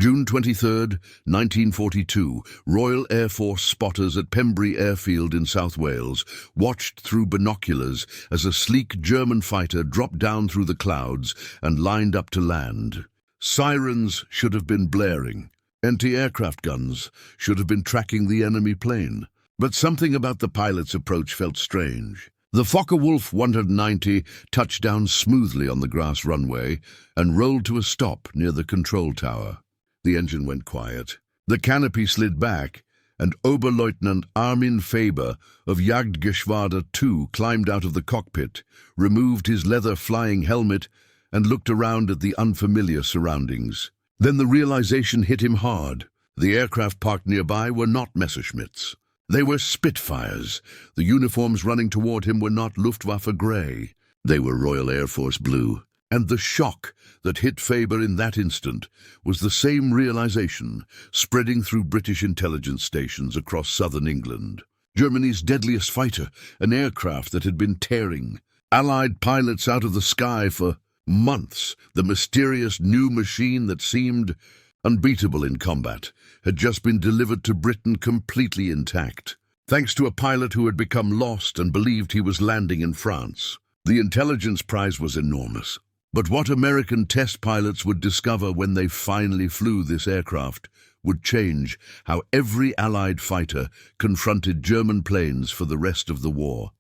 June 23, 1942, Royal Air Force spotters at Pembrey airfield in South Wales watched through binoculars as a sleek German fighter dropped down through the clouds and lined up to land. Sirens should have been blaring. Anti-aircraft guns should have been tracking the enemy plane. But something about the pilot's approach felt strange. The Focke-Wulf 190 touched down smoothly on the grass runway and rolled to a stop near the control tower. The engine went quiet. The canopy slid back, and Oberleutnant Armin Faber of Jagdgeschwader II climbed out of the cockpit, removed his leather flying helmet, and looked around at the unfamiliar surroundings. Then the realization hit him hard. The aircraft parked nearby were not Messerschmitts. They were Spitfires. The uniforms running toward him were not Luftwaffe grey. They were Royal Air Force blue. And the shock that hit Faber in that instant was the same realization spreading through British intelligence stations across southern England. Germany's deadliest fighter, an aircraft that had been tearing Allied pilots out of the sky for months, the mysterious new machine that seemed unbeatable in combat, had just been delivered to Britain completely intact, thanks to a pilot who had become lost and believed he was landing in France. The intelligence prize was enormous. But what American test pilots would discover when they finally flew this aircraft would change how every Allied fighter confronted German planes for the rest of the war.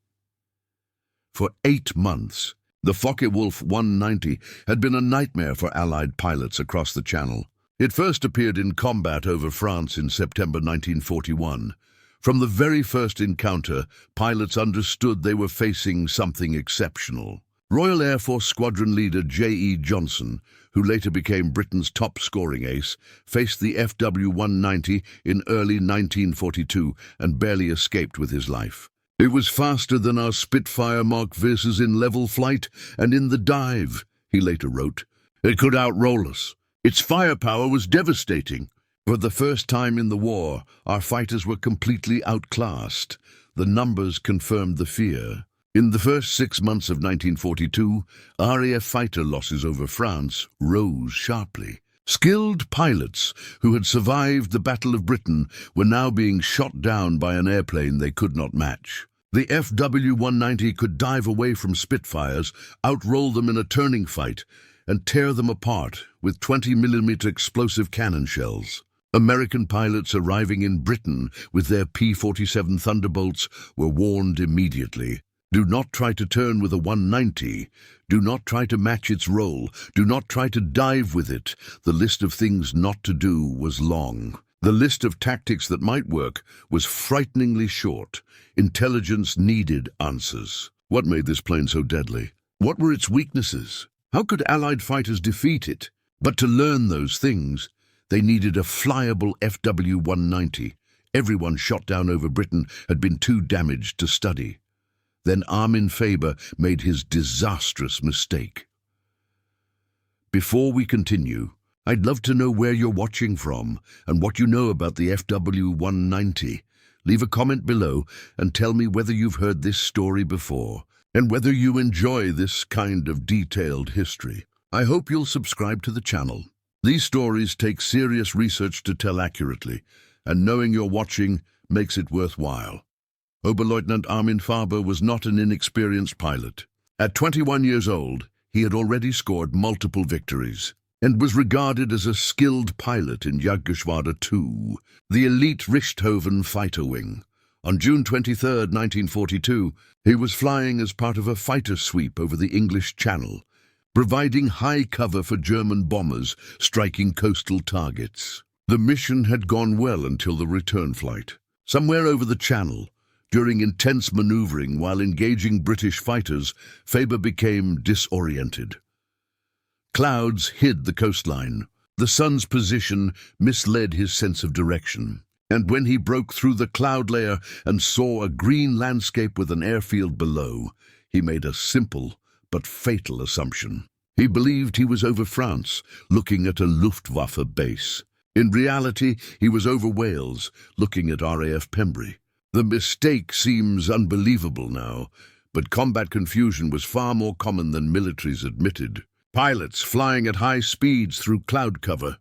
For 8 months, the Focke-Wulf 190 had been a nightmare for Allied pilots across the Channel. It first appeared in combat over France in September 1941. From the very first encounter, pilots understood they were facing something exceptional. Royal Air Force Squadron Leader J.E. Johnson, who later became Britain's top-scoring ace, faced the FW-190 in early 1942 and barely escaped with his life. "It was faster than our Spitfire Mark Vs in level flight and in the dive," he later wrote. "It could outroll us. Its firepower was devastating." For the first time in the war, our fighters were completely outclassed. The numbers confirmed the fear. In the first 6 months of 1942, RAF fighter losses over France rose sharply. Skilled pilots who had survived the Battle of Britain were now being shot down by an airplane they could not match. The FW-190 could dive away from Spitfires, outroll them in a turning fight, and tear them apart with 20mm explosive cannon shells. American pilots arriving in Britain with their P-47 Thunderbolts were warned immediately. Do not try to turn with a 190. Do not try to match its roll. Do not try to dive with it. The list of things not to do was long. The list of tactics that might work was frighteningly short. Intelligence needed answers. What made this plane so deadly? What were its weaknesses? How could Allied fighters defeat it? But to learn those things, they needed a flyable FW-190. Everyone shot down over Britain had been too damaged to study. Then Armin Faber made his disastrous mistake. Before we continue, I'd love to know where you're watching from and what you know about the FW-190. Leave a comment below and tell me whether you've heard this story before and whether you enjoy this kind of detailed history. I hope you'll subscribe to the channel. These stories take serious research to tell accurately, and knowing you're watching makes it worthwhile. Oberleutnant Armin Faber was not an inexperienced pilot. At 21 years old, he had already scored multiple victories and was regarded as a skilled pilot in Jagdgeschwader II, the elite Richthofen fighter wing. On June 23, 1942, he was flying as part of a fighter sweep over the English Channel, providing high cover for German bombers striking coastal targets. The mission had gone well until the return flight. Somewhere over the Channel, during intense maneuvering while engaging British fighters, Faber became disoriented. Clouds hid the coastline. The sun's position misled his sense of direction. And when he broke through the cloud layer and saw a green landscape with an airfield below, he made a simple but fatal assumption. He believed he was over France, looking at a Luftwaffe base. In reality, he was over Wales, looking at RAF Pembrey. The mistake seems unbelievable now, but combat confusion was far more common than militaries admitted. Pilots flying at high speeds through cloud cover,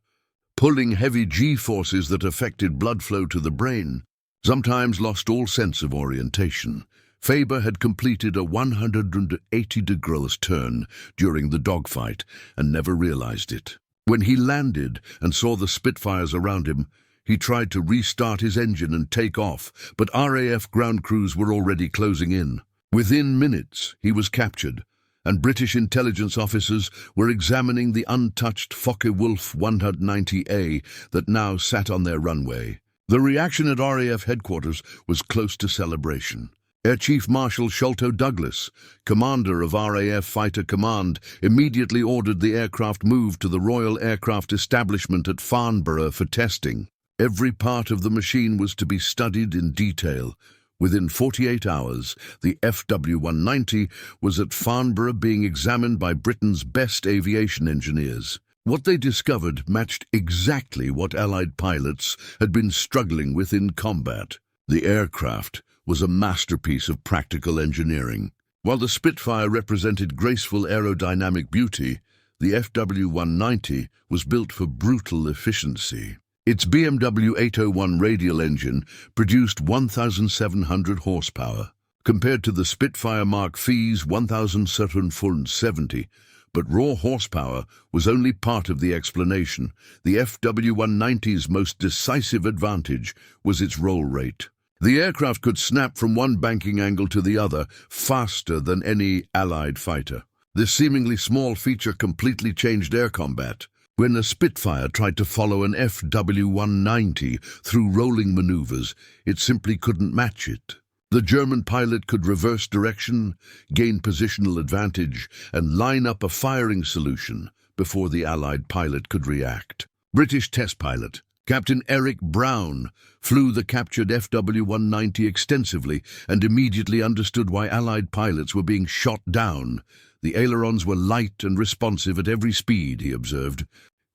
pulling heavy G-forces that affected blood flow to the brain, sometimes lost all sense of orientation. Faber had completed a 180-degree turn during the dogfight and never realized it. When he landed and saw the Spitfires around him, he tried to restart his engine and take off, but RAF ground crews were already closing in. Within minutes, he was captured, and British intelligence officers were examining the untouched Focke-Wulf 190A that now sat on their runway. The reaction at RAF headquarters was close to celebration. Air Chief Marshal Sholto Douglas, commander of RAF Fighter Command, immediately ordered the aircraft moved to the Royal Aircraft Establishment at Farnborough for testing. Every part of the machine was to be studied in detail. Within 48 hours, the FW-190 was at Farnborough being examined by Britain's best aviation engineers. What they discovered matched exactly what Allied pilots had been struggling with in combat. The aircraft was a masterpiece of practical engineering. While the Spitfire represented graceful aerodynamic beauty, the FW-190 was built for brutal efficiency. Its BMW 801 radial engine produced 1,700 horsepower, compared to the Spitfire Mark IV's 1,770, but raw horsepower was only part of the explanation. The FW-190's most decisive advantage was its roll rate. The aircraft could snap from one banking angle to the other faster than any Allied fighter. This seemingly small feature completely changed air combat. When a Spitfire tried to follow an FW-190 through rolling maneuvers, it simply couldn't match it. The German pilot could reverse direction, gain positional advantage, and line up a firing solution before the Allied pilot could react. British test pilot Captain Eric Brown flew the captured FW-190 extensively and immediately understood why Allied pilots were being shot down. The ailerons were light and responsive at every speed, he observed.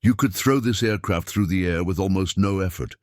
You could throw this aircraft through the air with almost no effort.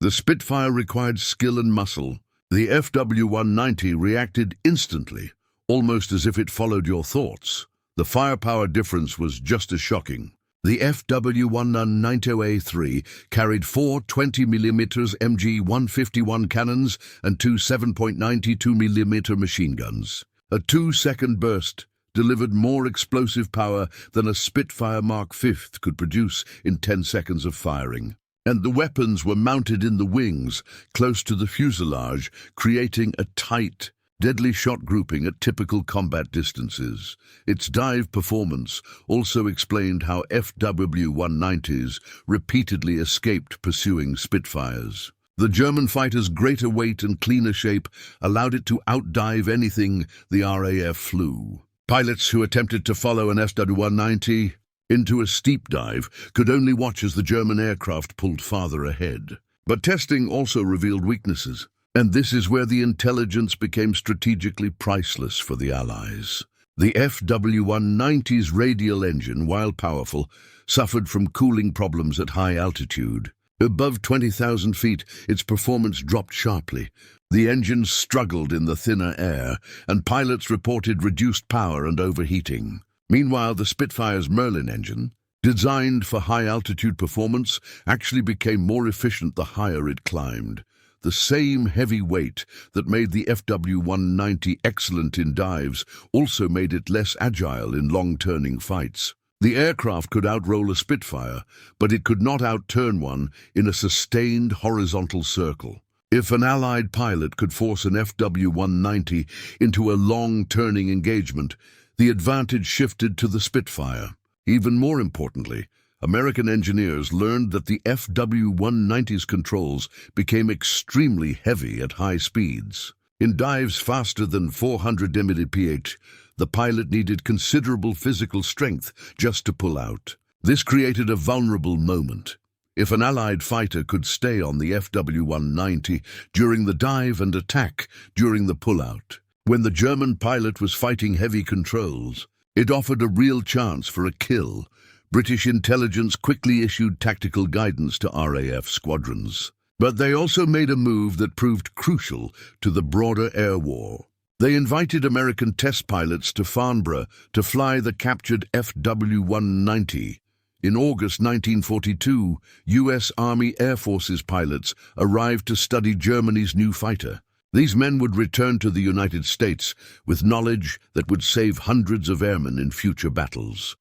The Spitfire required skill and muscle. The FW-190 reacted instantly, almost as if it followed your thoughts. The firepower difference was just as shocking. The FW-190A3 carried four 20mm MG-151 cannons and two 7.92mm machine guns. A 2-second burst delivered more explosive power than a Spitfire Mark V could produce in 10 seconds of firing. And the weapons were mounted in the wings, close to the fuselage, creating a tight, deadly shot grouping at typical combat distances. Its dive performance also explained how FW-190s repeatedly escaped pursuing Spitfires. The German fighter's greater weight and cleaner shape allowed it to outdive anything the RAF flew. Pilots who attempted to follow an FW-190 into a steep dive could only watch as the German aircraft pulled farther ahead. But testing also revealed weaknesses, and this is where the intelligence became strategically priceless for the Allies. The FW-190's radial engine, while powerful, suffered from cooling problems at high altitude. Above 20,000 feet, its performance dropped sharply. The engine struggled in the thinner air, and pilots reported reduced power and overheating. Meanwhile, the Spitfire's Merlin engine, designed for high-altitude performance, actually became more efficient the higher it climbed. The same heavy weight that made the FW-190 excellent in dives also made it less agile in long-turning fights. The aircraft could outroll a Spitfire, but it could not outturn one in a sustained horizontal circle. If an Allied pilot could force an FW-190 into a long-turning engagement, the advantage shifted to the Spitfire. Even more importantly, American engineers learned that the FW-190's controls became extremely heavy at high speeds. In dives faster than 400 mph, the pilot needed considerable physical strength just to pull out. This created a vulnerable moment. If an Allied fighter could stay on the FW-190 during the dive and attack during the pullout, when the German pilot was fighting heavy controls, it offered a real chance for a kill. British intelligence quickly issued tactical guidance to RAF squadrons. But they also made a move that proved crucial to the broader air war. They invited American test pilots to Farnborough to fly the captured FW-190. In August 1942, U.S. Army Air Forces pilots arrived to study Germany's new fighter. These men would return to the United States with knowledge that would save hundreds of airmen in future battles.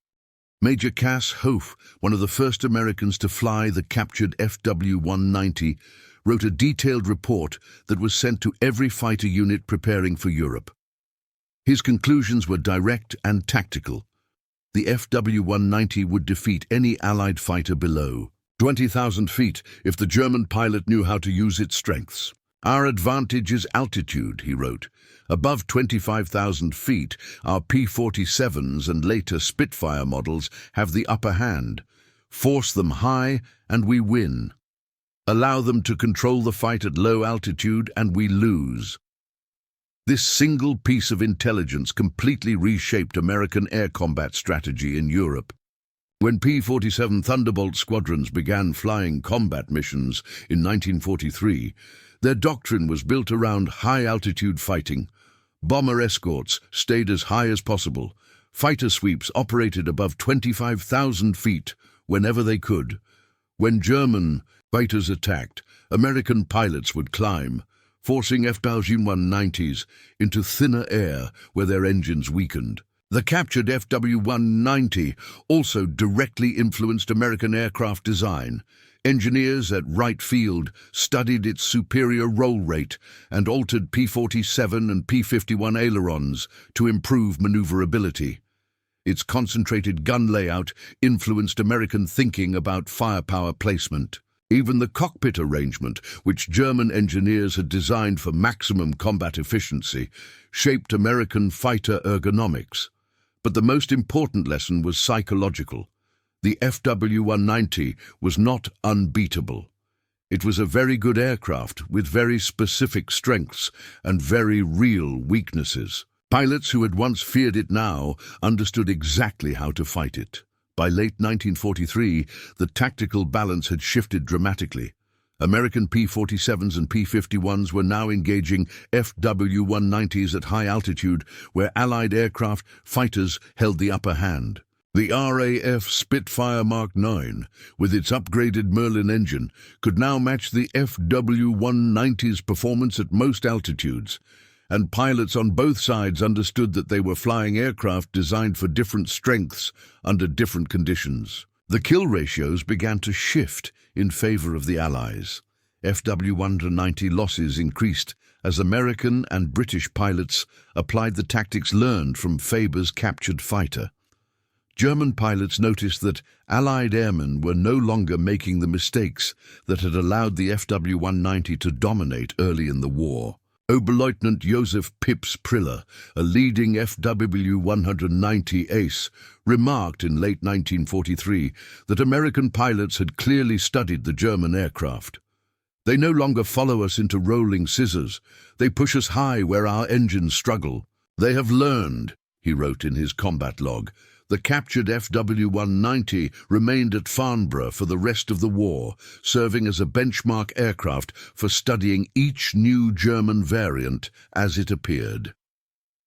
Major Cass Hofe, one of the first Americans to fly the captured FW-190, wrote a detailed report that was sent to every fighter unit preparing for Europe. His conclusions were direct and tactical. The FW-190 would defeat any Allied fighter below 20,000 feet if the German pilot knew how to use its strengths. Our advantage is altitude, he wrote. Above 25,000 feet, our P-47s and later Spitfire models have the upper hand. Force them high and we win. Allow them to control the fight at low altitude and we lose. This single piece of intelligence completely reshaped American air combat strategy in Europe. When P-47 Thunderbolt squadrons began flying combat missions in 1943, their doctrine was built around high-altitude fighting. Bomber escorts stayed as high as possible. Fighter sweeps operated above 25,000 feet whenever they could. When German fighters attacked, American pilots would climb, forcing FW-190s into thinner air where their engines weakened. The captured FW-190 also directly influenced American aircraft design. Engineers at Wright Field studied its superior roll rate and altered P-47 and P-51 ailerons to improve maneuverability. Its concentrated gun layout influenced American thinking about firepower placement. Even the cockpit arrangement, which German engineers had designed for maximum combat efficiency, shaped American fighter ergonomics. But the most important lesson was psychological. The FW-190 was not unbeatable. It was a very good aircraft with very specific strengths and very real weaknesses. Pilots who had once feared it now understood exactly how to fight it. By late 1943, the tactical balance had shifted dramatically. American P-47s and P-51s were now engaging FW-190s at high altitude, where Allied aircraft fighters held the upper hand. The RAF Spitfire Mark IX, with its upgraded Merlin engine, could now match the FW-190's performance at most altitudes, and pilots on both sides understood that they were flying aircraft designed for different strengths under different conditions. The kill ratios began to shift in favor of the Allies. FW-190 losses increased as American and British pilots applied the tactics learned from Faber's captured fighter. German pilots noticed that Allied airmen were no longer making the mistakes that had allowed the FW-190 to dominate early in the war. Oberleutnant Joseph Pips Priller, a leading FW-190 ace, remarked in late 1943 that American pilots had clearly studied the German aircraft. "They no longer follow us into rolling scissors. They push us high where our engines struggle. They have learned," he wrote in his combat log. The captured FW-190 remained at Farnborough for the rest of the war, serving as a benchmark aircraft for studying each new German variant as it appeared.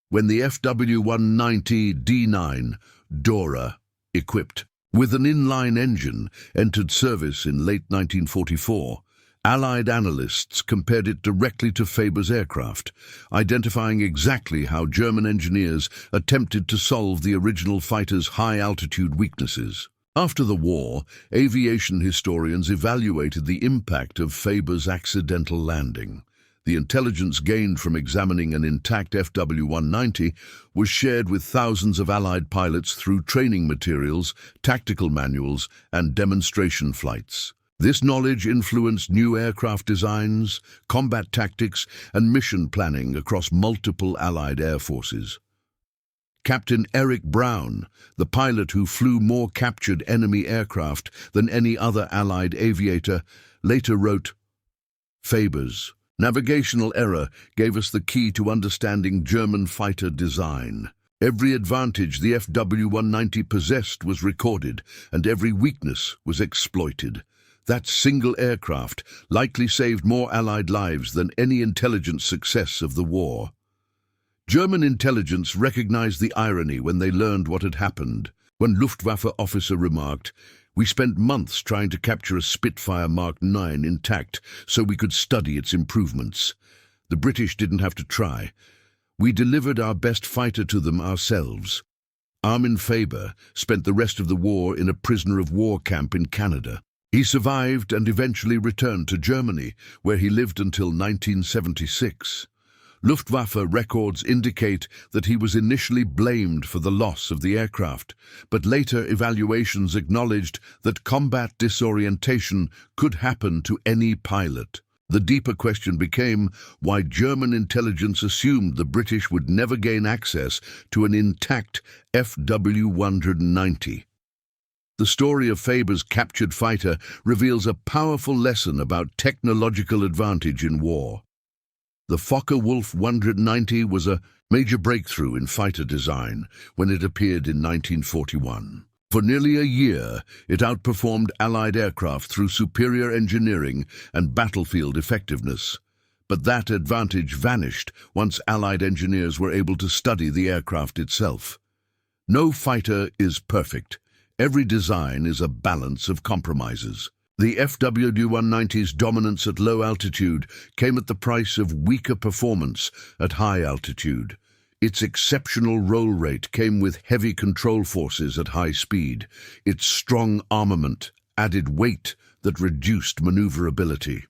When the FW-190 D9, Dora, equipped with an inline engine, entered service in late 1944, Allied analysts compared it directly to Faber's aircraft, identifying exactly how German engineers attempted to solve the original fighter's high-altitude weaknesses. After the war, aviation historians evaluated the impact of Faber's accidental landing. The intelligence gained from examining an intact FW-190 was shared with thousands of Allied pilots through training materials, tactical manuals, and demonstration flights. This knowledge influenced new aircraft designs, combat tactics, and mission planning across multiple Allied air forces. Captain Eric Brown, the pilot who flew more captured enemy aircraft than any other Allied aviator, later wrote, "Faber's navigational error gave us the key to understanding German fighter design. Every advantage the FW-190 possessed was recorded, and every weakness was exploited. That single aircraft likely saved more Allied lives than any intelligence success of the war." German intelligence recognized the irony when they learned what had happened. One Luftwaffe officer remarked, We spent months trying to capture a Spitfire Mark 9 intact so we could study its improvements. The British didn't have to try. We delivered our best fighter to them ourselves. Armin Faber spent the rest of the war in a prisoner of war camp in Canada. He survived and eventually returned to Germany, where he lived until 1976. Luftwaffe records indicate that he was initially blamed for the loss of the aircraft, but later evaluations acknowledged that combat disorientation could happen to any pilot. The deeper question became why German intelligence assumed the British would never gain access to an intact FW-190. The story of Faber's captured fighter reveals a powerful lesson about technological advantage in war. The Focke-Wulf 190 was a major breakthrough in fighter design when it appeared in 1941. For nearly a year, it outperformed Allied aircraft through superior engineering and battlefield effectiveness. But that advantage vanished once Allied engineers were able to study the aircraft itself. No fighter is perfect. Every design is a balance of compromises. The FW-190's dominance at low altitude came at the price of weaker performance at high altitude. Its exceptional roll rate came with heavy control forces at high speed. Its strong armament added weight that reduced maneuverability.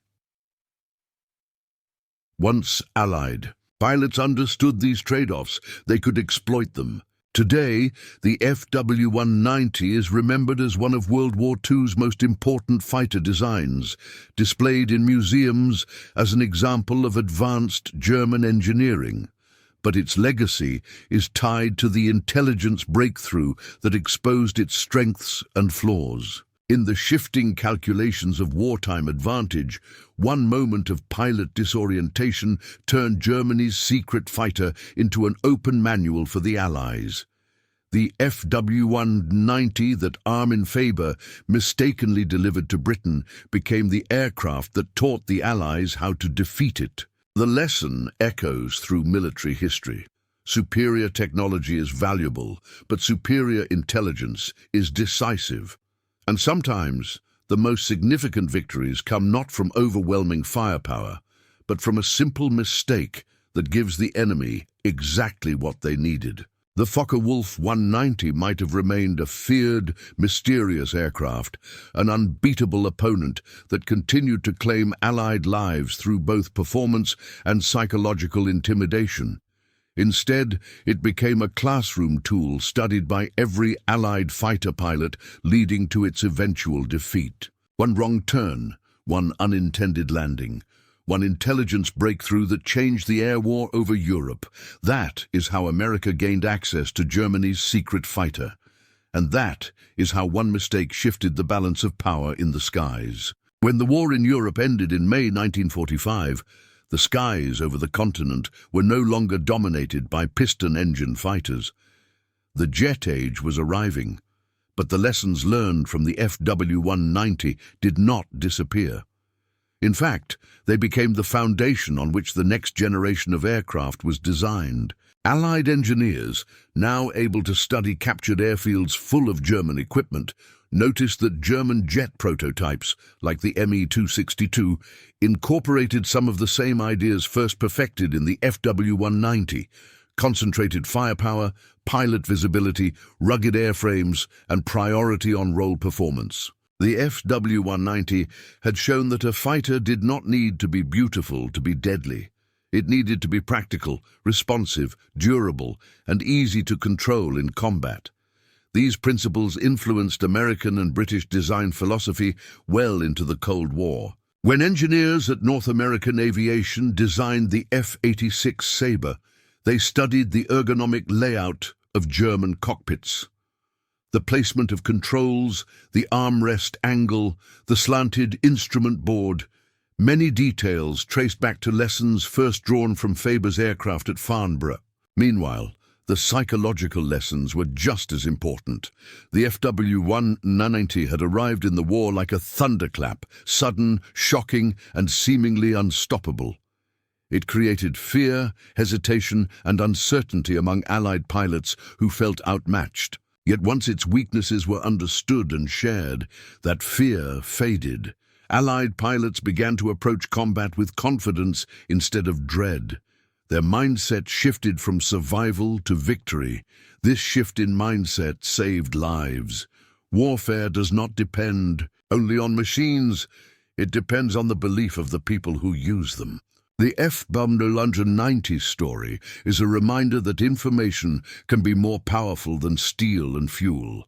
Once Allied, pilots understood these trade-offs. They could exploit them. Today, the FW-190 is remembered as one of World War II's most important fighter designs, displayed in museums as an example of advanced German engineering. But its legacy is tied to the intelligence breakthrough that exposed its strengths and flaws. In the shifting calculations of wartime advantage, one moment of pilot disorientation turned Germany's secret fighter into an open manual for the Allies. The FW-190 that Armin Faber mistakenly delivered to Britain became the aircraft that taught the Allies how to defeat it. The lesson echoes through military history. Superior technology is valuable, but superior intelligence is decisive. And sometimes, the most significant victories come not from overwhelming firepower, but from a simple mistake that gives the enemy exactly what they needed. The Focke-Wulf 190 might have remained a feared, mysterious aircraft, an unbeatable opponent that continued to claim Allied lives through both performance and psychological intimidation. Instead, it became a classroom tool studied by every Allied fighter pilot, leading to its eventual defeat. One wrong turn, one unintended landing, one intelligence breakthrough that changed the air war over Europe. That is how America gained access to Germany's secret fighter. And that is how one mistake shifted the balance of power in the skies. When the war in Europe ended in May 1945, the skies over the continent were no longer dominated by piston-engine fighters. The jet age was arriving, but the lessons learned from the FW-190 did not disappear. In fact, they became the foundation on which the next generation of aircraft was designed. Allied engineers, now able to study captured airfields full of German equipment, noticed that German jet prototypes, like the Me-262, incorporated some of the same ideas first perfected in the FW-190: concentrated firepower, pilot visibility, rugged airframes, and priority on roll performance. The FW-190 had shown that a fighter did not need to be beautiful to be deadly. It needed to be practical, responsive, durable, and easy to control in combat. These principles influenced American and British design philosophy well into the Cold War. When engineers at North American Aviation designed the F-86 Sabre, they studied the ergonomic layout of German cockpits. The placement of controls, the armrest angle, the slanted instrument board, many details traced back to lessons first drawn from Faber's aircraft at Farnborough. Meanwhile, the psychological lessons were just as important. The FW-190 had arrived in the war like a thunderclap, sudden, shocking, and seemingly unstoppable. It created fear, hesitation, and uncertainty among Allied pilots who felt outmatched. Yet once its weaknesses were understood and shared, that fear faded. Allied pilots began to approach combat with confidence instead of dread. Their mindset shifted from survival to victory. This shift in mindset saved lives. Warfare does not depend only on machines. It depends on the belief of the people who use them. The F-190 story is a reminder that information can be more powerful than steel and fuel.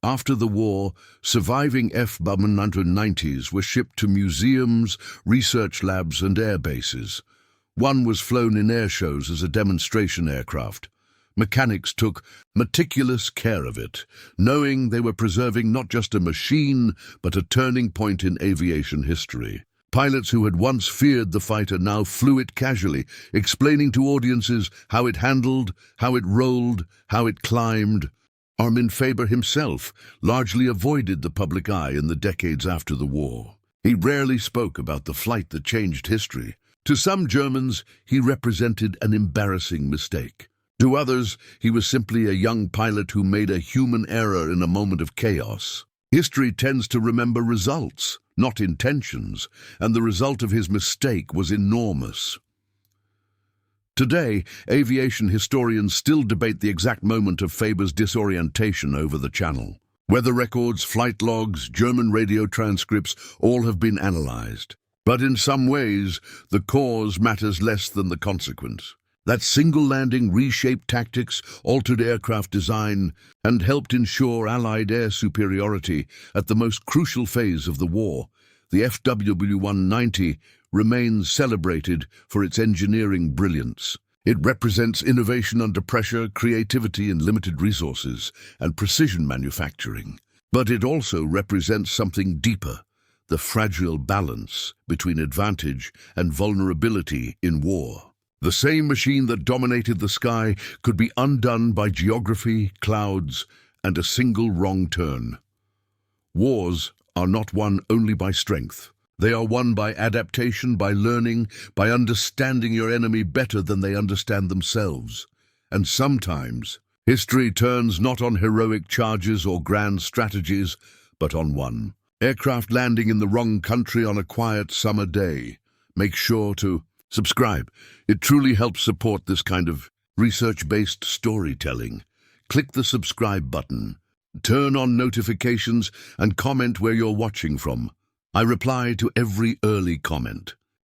After the war, surviving F-190s were shipped to museums, research labs, and air bases. One was flown in air shows as a demonstration aircraft. Mechanics took meticulous care of it, knowing they were preserving not just a machine, but a turning point in aviation history. Pilots who had once feared the fighter now flew it casually, explaining to audiences how it handled, how it rolled, how it climbed. Armin Faber himself largely avoided the public eye in the decades after the war. He rarely spoke about the flight that changed history. To some Germans, he represented an embarrassing mistake. To others, he was simply a young pilot who made a human error in a moment of chaos. History tends to remember results, not intentions, and the result of his mistake was enormous. Today, aviation historians still debate the exact moment of Faber's disorientation over the Channel. Weather records, flight logs, German radio transcripts, all have been analyzed. But in some ways, the cause matters less than the consequence. That single landing reshaped tactics, altered aircraft design, and helped ensure Allied air superiority at the most crucial phase of the war. The FW-190 remains celebrated for its engineering brilliance. It represents innovation under pressure, creativity in limited resources, and precision manufacturing. But it also represents something deeper: the fragile balance between advantage and vulnerability in war. The same machine that dominated the sky could be undone by geography, clouds, and a single wrong turn. Wars are not won only by strength. They are won by adaptation, by learning, by understanding your enemy better than they understand themselves. And sometimes, history turns not on heroic charges or grand strategies, but on one aircraft landing in the wrong country on a quiet summer day. Make sure to subscribe. It truly helps support this kind of research-based storytelling. Click the subscribe button, turn on notifications, and comment where you're watching from. I reply to every early comment.